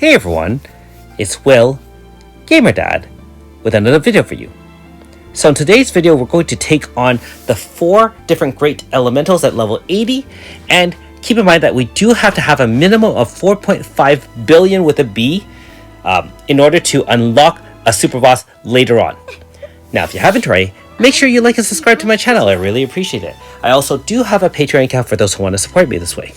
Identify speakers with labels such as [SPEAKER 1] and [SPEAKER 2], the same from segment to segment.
[SPEAKER 1] Hey everyone, it's Will, Gamer Dad, with another video for you. So in today's video, we're going to take on the 4 different great elementals at level 80, and keep in mind that we do have to have a minimum of 4.5 billion with a B in order to unlock a super boss later on. Now, if you haven't already, make sure you like and subscribe to my channel. I really appreciate it. I also do have a Patreon account for those who want to support me this way.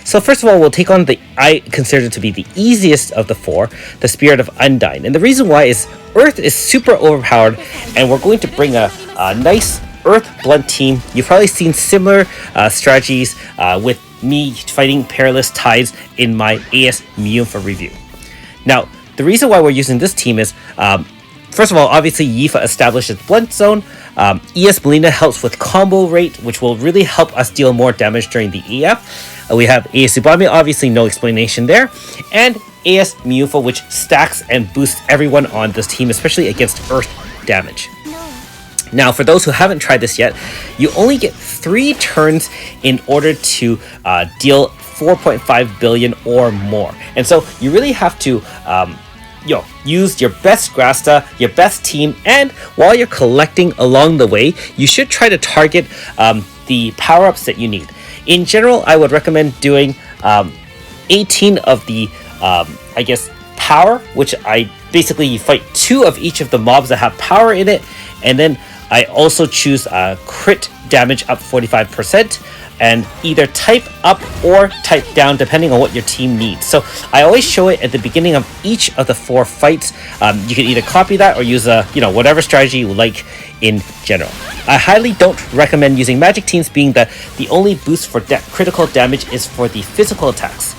[SPEAKER 1] So first of all, we'll take on I consider to be the easiest of the 4, the Spirit of Undyne. And the reason why is Earth is super overpowered, and we're going to bring a nice Earth Blunt team. You've probably seen similar strategies with me fighting Perilous Tides in my AS Myunfa review. Now, the reason why we're using this team is, first of all, obviously Yifa established its Blunt Zone. ES Melina helps with combo rate, which will really help us deal more damage during the EF. We have AS Tsubame, obviously no explanation there, and AS Myunfa, which stacks and boosts everyone on this team, especially against Earth damage. Now, for those who haven't tried this yet, you only get 3 turns in order to deal 4.5 billion or more. And so you really have to use your best Grasta, your best team, and while you're collecting along the way, you should try to target the power-ups that you need. In general, I would recommend doing 18 of the, power, which you fight 2 of each of the mobs that have power in it, and then I also choose crit damage up 45%, and either type up or type down depending on what your team needs. So I always show it at the beginning of each of the 4 fights. You can either copy that or use whatever strategy you like in general. I highly don't recommend using magic teams, being that the only boost for critical damage is for the physical attacks.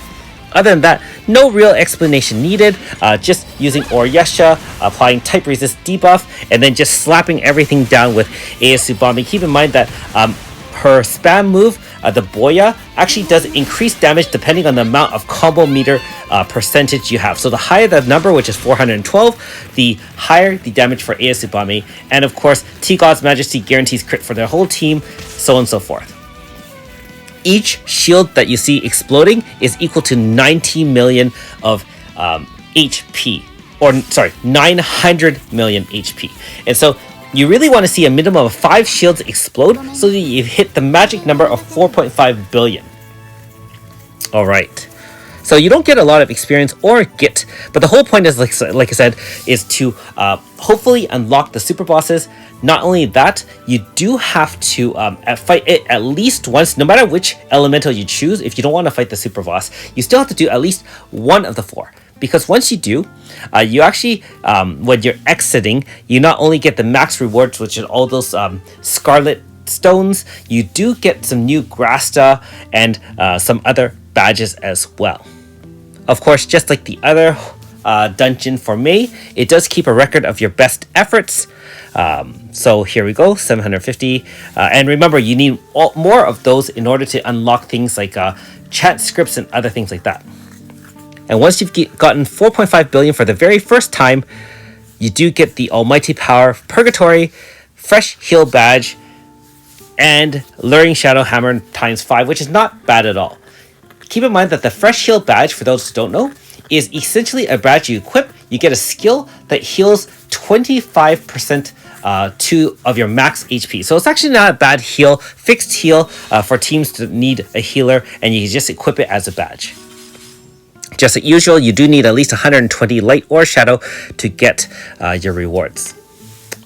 [SPEAKER 1] Other than that, no real explanation needed, just using Oriyasha, applying type resist debuff, and then just slapping everything down with AS Tsubame. Keep in mind that her spam move, the Boya, actually does increase damage depending on the amount of combo meter percentage you have. So the higher the number, which is 412, the higher the damage for AS Tsubame. And of course, T-God's Majesty guarantees crit for their whole team, so on and so forth. Each shield that you see exploding is equal to 90 million of HP. Or, sorry, 900 million HP. And so you really want to see a minimum of 5 shields explode so that you hit the magic number of 4.5 billion. Alright. So you don't get a lot of experience or git, but the whole point is, like I said, is to hopefully unlock the super bosses. Not only that, you do have to fight it at least once, no matter which elemental you choose. If you don't want to fight the super boss, you still have to do at least one of the 4. Because once you do, you actually, when you're exiting, you not only get the max rewards, which are all those scarlet stones, you do get some new Grasta and some other badges as well. Of course, just like the other dungeon for May, it does keep a record of your best efforts. So here we go, 750. And remember, you need more of those in order to unlock things like chat scripts and other things like that. And once you've gotten 4.5 billion for the very first time, you do get the Almighty Power of Purgatory, Fresh Heal Badge, and Luring Shadow Hammer ×5, which is not bad at all. Keep in mind that the Fresh Heal Badge, for those who don't know, is essentially a badge you equip. You get a skill that heals 25% of your max HP. So it's actually not a bad heal, fixed heal for teams that need a healer, and you can just equip it as a badge. Just as usual, you do need at least 120 light or shadow to get your rewards.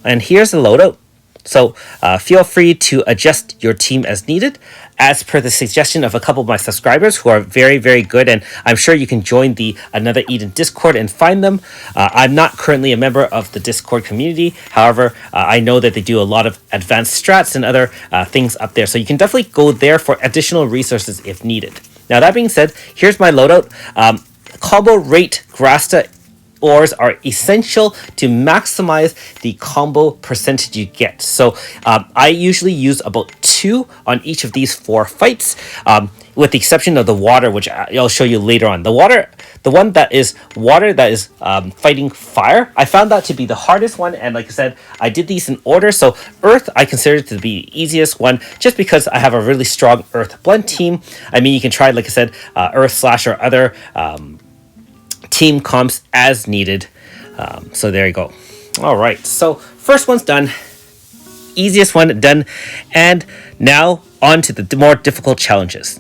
[SPEAKER 1] And here's the loadout. So feel free to adjust your team as needed, as per the suggestion of a couple of my subscribers who are very, very good. And I'm sure you can join the Another Eden Discord and find them. I'm not currently a member of the Discord community. However, I know that they do a lot of advanced strats and other things up there. So you can definitely go there for additional resources if needed. Now, that being said, here's my loadout. Combo rate Grasta ores are essential to maximize the combo percentage you get. So I usually use about 2 on each of these 4 fights, with the exception of the water, which I'll show you later on. The one that is water that is fighting fire, I found that to be the hardest one, and like I said, I did these in order. So earth I consider to be the easiest one, just because I have a really strong earth blend team. I mean, you can try, like I said, earth slash or other team comps as needed. So there you go. All right, so first one's done. Easiest one done. And now on to the more difficult challenges.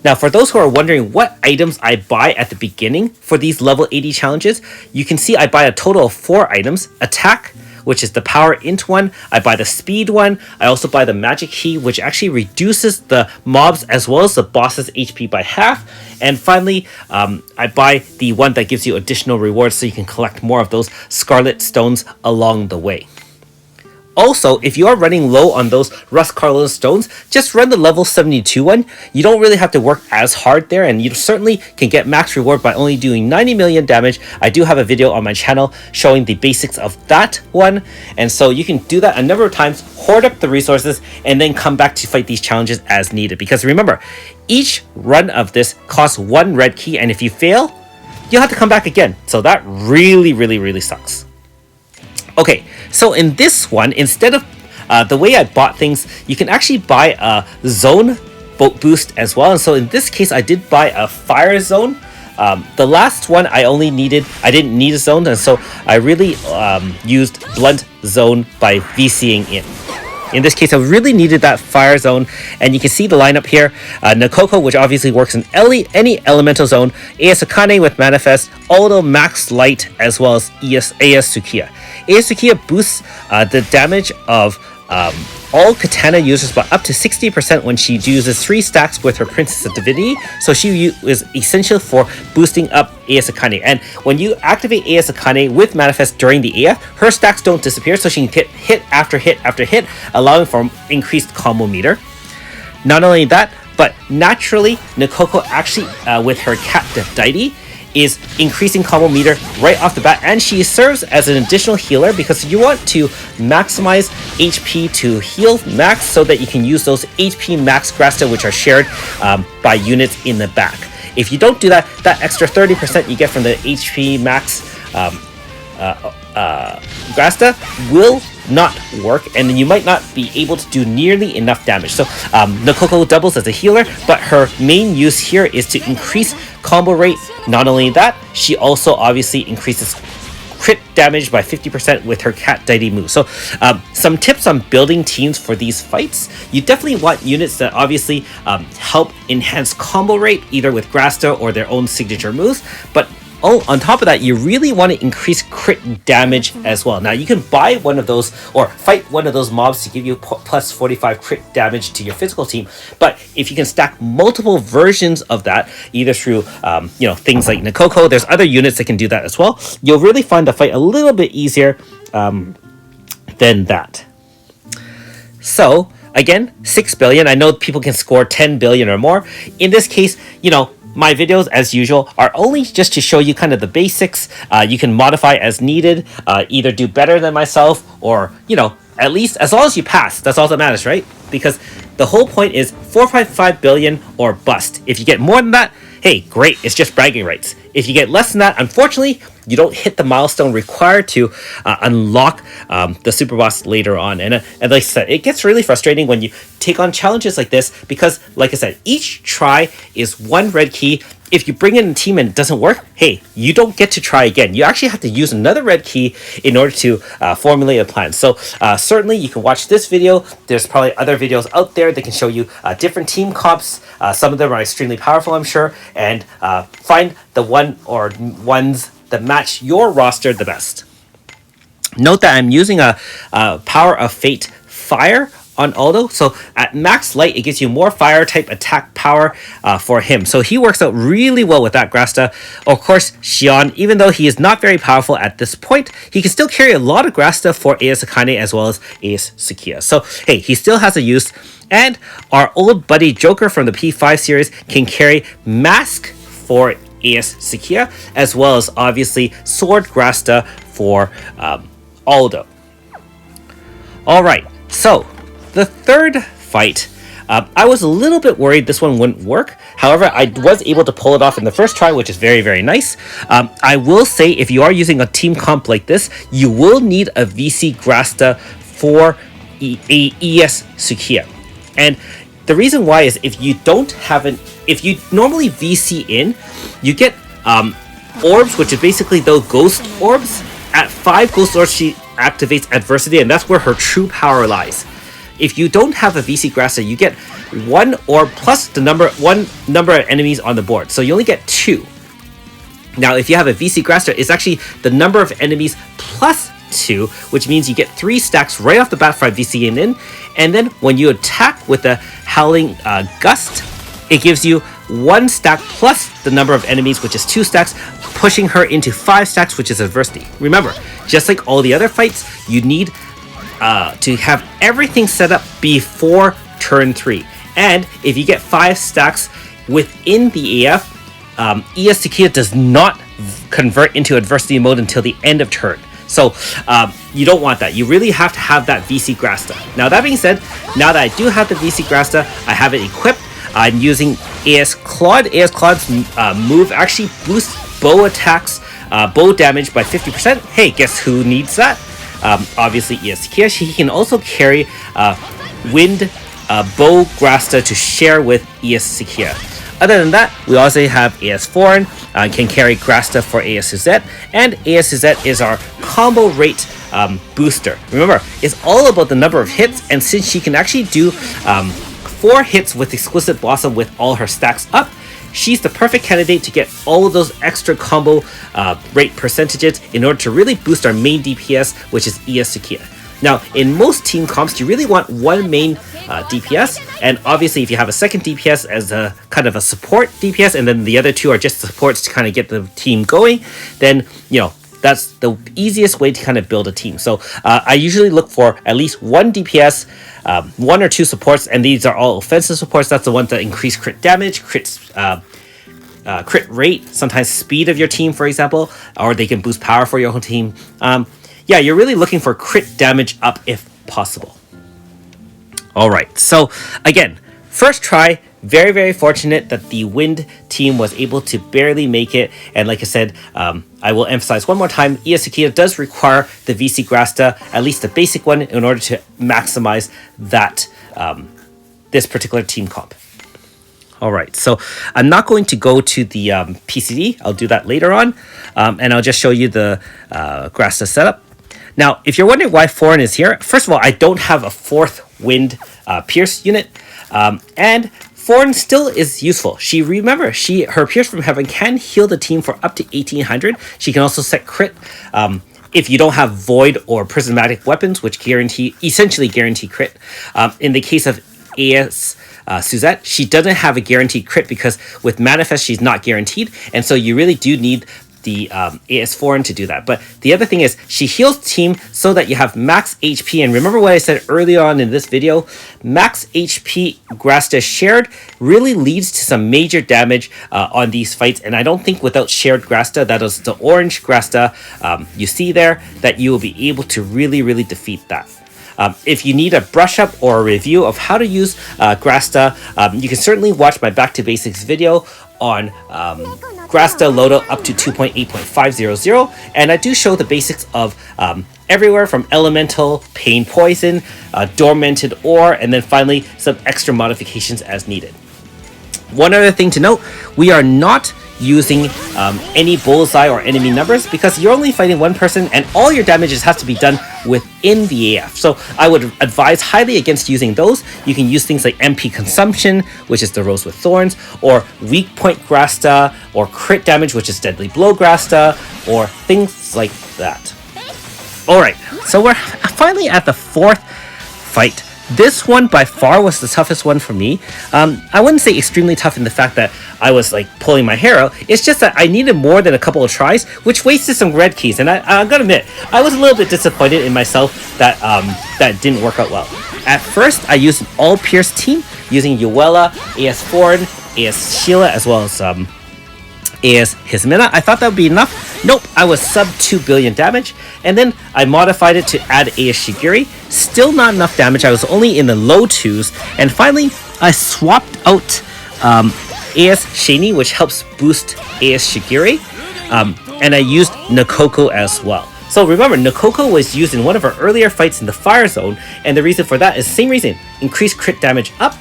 [SPEAKER 1] Now, for those who are wondering what items I buy at the beginning for these level 80 challenges, you can see I buy a total of 4 items. Attack, which is the power int one. I buy the speed one. I also buy the magic key, which actually reduces the mobs as well as the boss's HP by half. And finally, I buy the one that gives you additional rewards so you can collect more of those scarlet stones along the way. Also, if you are running low on those Rust Carlos stones, just run the level 72 one. You don't really have to work as hard there, and you certainly can get max reward by only doing 90 million damage. I do have a video on my channel showing the basics of that one, and so you can do that a number of times, hoard up the resources, and then come back to fight these challenges as needed. Because remember, each run of this costs 1 red key, and if you fail, you'll have to come back again. So that really sucks. Okay, so in this one, instead of the way I bought things, you can actually buy a zone boost as well. And so in this case, I did buy a fire zone. The last one I didn't need a zone, and so I really used blunt zone by VCing in. In this case, I really needed that fire zone, and you can see the lineup here. Nakoko, which obviously works in any elemental zone. AS Akane with Manifest, Aldo Max Light, as well as AS Sukiya. AS Sukiya boosts the damage of all katana users by up to 60% when she uses 3 stacks with her Princess of Divinity. So she is essential for boosting up AS Akane. And when you activate AS Akane with Manifest during the AF, her stacks don't disappear, so she can get hit after hit after hit, allowing for increased combo meter. Not only that, but naturally, Nakoko actually, with her cat deity, is increasing combo meter right off the bat, and she serves as an additional healer because you want to maximize HP to heal max so that you can use those HP max Grasta, which are shared by units in the back. If you don't do that, that extra 30% you get from the HP max Grasta will not work, and then you might not be able to do nearly enough damage. So Nakoko doubles as a healer, but her main use here is to increase combo rate. Not only that, she also obviously increases crit damage by 50% with her cat deity move. So some tips on building teams for these fights. You definitely want units that obviously help enhance combo rate, either with Grasta or their own signature moves, but on top of that, you really want to increase crit damage as well. Now, you can buy one of those or fight one of those mobs to give you plus 45 crit damage to your physical team. But if you can stack multiple versions of that, either through things like Nakoko, there's other units that can do that as well. You'll really find the fight a little bit easier than that. So again, 6 billion. I know people can score 10 billion or more. In this case, my videos, as usual, are only just to show you kind of the basics. You can modify as needed, either do better than myself or, at least as long as you pass. That's all that matters, right? Because the whole point is 4.5 billion or bust. If you get more than that, hey, great, it's just bragging rights. If you get less than that, unfortunately, you don't hit the milestone required to unlock the superboss later on. And like I said, it gets really frustrating when you take on challenges like this because, like I said, each try is 1 red key. If you bring in a team and it doesn't work, hey, you don't get to try again. You actually have to use another red key in order to formulate a plan. So certainly you can watch this video. There's probably other videos out there that can show you different team comps. Some of them are extremely powerful, I'm sure, and find the one or ones that match your roster the best. Note that I'm using a Power of Fate Fire on Aldo. So at max light, it gives you more fire type attack power for him. So he works out really well with that Grasta. Of course, Xion, even though he is not very powerful at this point, he can still carry a lot of Grasta for AS Akane as well as AS Sukiya. So hey, he still has a use. And our old buddy Joker from the P5 series can carry Mask for AS Sukiya, as well as obviously Sword Grasta for Aldo. Alright, so the third fight, I was a little bit worried this one wouldn't work. However, I was able to pull it off in the first try, which is very, very nice. I will say, if you are using a team comp like this, you will need a VC Grasta for ES Sukiya. And the reason why is if you don't have if you normally VC in, you get orbs, which is basically those ghost orbs. At 5 ghost orbs, she activates adversity, and that's where her true power lies. If you don't have a VC Grasta, you get 1 orb plus the number of enemies on the board. So you only get 2. Now, if you have a VC Grasta, it's actually the number of enemies plus 2, which means you get 3 stacks right off the bat for VC in. And then when you attack with the Howling Gust, it gives you 1 stack plus the number of enemies, which is 2 stacks, pushing her into 5 stacks, which is adversity. Remember, just like all the other fights, you need to have everything set up before turn 3. And if you get 5 stacks within the AF, ES Sakia does not convert into adversity mode until the end of turn. So you don't want that. You really have to have that VC Grasta. Now, that being said, now that I do have the VC Grasta, I have it equipped. I'm using AS Claude. AS Claude's move actually boosts bow attacks, bow damage by 50%. Hey, guess who needs that? Obviously, ES Sakia. He can also carry Wind Bow Grasta to share with ES Sakia. Other than that, we also have AS Foreign, can carry Grasta for AS Suzette, and AS Suzette is our combo rate booster. Remember, it's all about the number of hits, and since she can actually do 4 hits with Exquisite Blossom with all her stacks up, she's the perfect candidate to get all of those extra combo rate percentages in order to really boost our main DPS, which is ES Sakia. Now, in most team comps, you really want one main DPS, and obviously if you have a second DPS as a kind of a support DPS, and then the other 2 are just supports to kind of get the team going, then, you know, that's the easiest way to kind of build a team. So I usually look for at least 1 DPS, 1 or 2 supports, and these are all offensive supports. That's the ones that increase crit damage, crit rate, sometimes speed of your team, for example, or they can boost power for your whole team. Yeah, you're really looking for crit damage up if possible. All right, so again, first try, very, very fortunate that the Wind team was able to barely make it. And like I said, I will emphasize one more time, ES Sakia does require the VC Grasta, at least the basic one, in order to maximize that this particular team comp. All right, so I'm not going to go to the PCD. I'll do that later on, and I'll just show you the Grasta setup. Now, if you're wondering why Foreign is here, first of all, I don't have a 4th Wind Pierce unit, and Foreign still is useful. Her Pierce from Heaven can heal the team for up to 1800. She can also set crit if you don't have Void or Prismatic weapons, which essentially guarantee crit. In the case of AS Suzette, she doesn't have a guaranteed crit because with Manifest, she's not guaranteed, and so you really do need the AS Foreign to do that. But the other thing is, she heals team so that you have max HP. And remember what I said earlier on in this video, max HP Grasta shared really leads to some major damage on these fights. And I don't think without shared Grasta, that is the orange Grasta you see there, that you will be able to really, really defeat that. If you need a brush up or a review of how to use Grasta, you can certainly watch my Back to Basics video on Grasta loadout up to 2.8.500, and I do show the basics of everywhere from Elemental, Pain Poison, Dormanted Ore, and then finally some extra modifications as needed. One other thing to note, we are not using any bullseye or enemy numbers because you're only fighting one person and all your damages has to be done within the AF. So I would advise highly against using those. You can use things like MP Consumption, which is the Rose with Thorns, or Weak Point Grasta, or Crit Damage, which is Deadly Blow Grasta, or things like that. Alright, so we're finally at the 4th fight. This one by far was the toughest one for me. I wouldn't say extremely tough in the fact that I was like pulling my hair out. It's just that I needed more than a couple of tries, which wasted some red keys. And I gotta admit, I was a little bit disappointed in myself that that didn't work out well. At first, I used an all Pierce team using Yuela, AS Foreign, AS Sheila, as well as AS Hismina. I thought that would be enough. Nope, I was sub 2 billion damage, and then I modified it to add AS Shigiri. Still not enough damage. I was only in the low 2s, and finally I swapped out AS Shani, which helps boost AS Shigiri, and I used Nakoko as well. So remember, Nakoko was used in one of our earlier fights in the Fire Zone, and the reason for that is the same reason: increased crit damage up,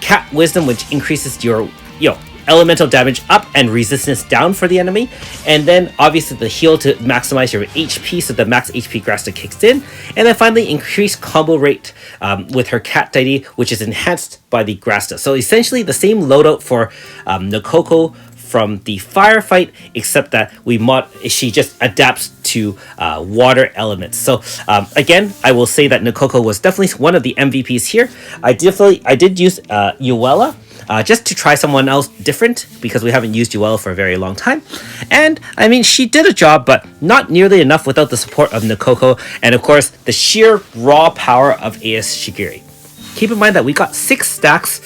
[SPEAKER 1] Cat Wisdom, which increases your elemental damage up and resistance down for the enemy, and then obviously the heal to maximize your HP, so the max HP Grasta kicks in, and then finally increased combo rate with her cat deity, which is enhanced by the Grasta. So essentially the same loadout for Nokoko from the firefight, except that she just adapts to water elements. So again, I will say that Nokoko was definitely one of the MVPs here. I did use Uella. Just to try someone else different, because we haven't used Uella for a very long time. And, I mean, she did a job, but not nearly enough without the support of Nokoko, and of course, the sheer raw power of AS Shigiri. Keep in mind that we got 6 stacks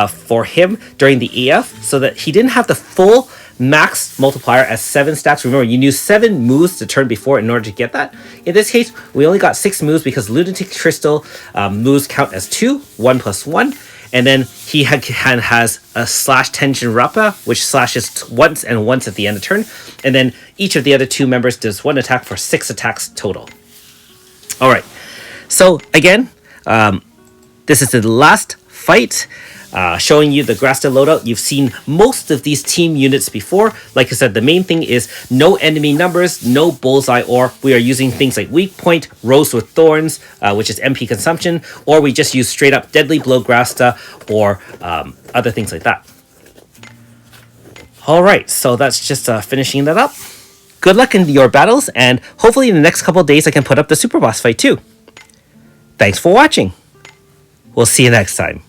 [SPEAKER 1] for him during the AF, so that he didn't have the full max multiplier as 7 stacks. Remember, you used 7 moves the turn before in order to get that. In this case, we only got 6 moves because Lunatic Crystal moves count as 2, 1 plus 1. And then he has a slash tension Rappa, which slashes once and once at the end of turn. And then each of the other 2 members does 1 attack for 6 attacks total. All right. So again, this is the last fight. Showing you the Grasta loadout. You've seen most of these team units before. Like I said, the main thing is no enemy numbers, no bullseye ore. We are using things like weak point, rose with thorns, which is MP consumption, or we just use straight up deadly blow Grasta or other things like that. Alright, so that's just finishing that up. Good luck in your battles, and hopefully in the next couple of days I can put up the super boss fight too. Thanks for watching. We'll see you next time.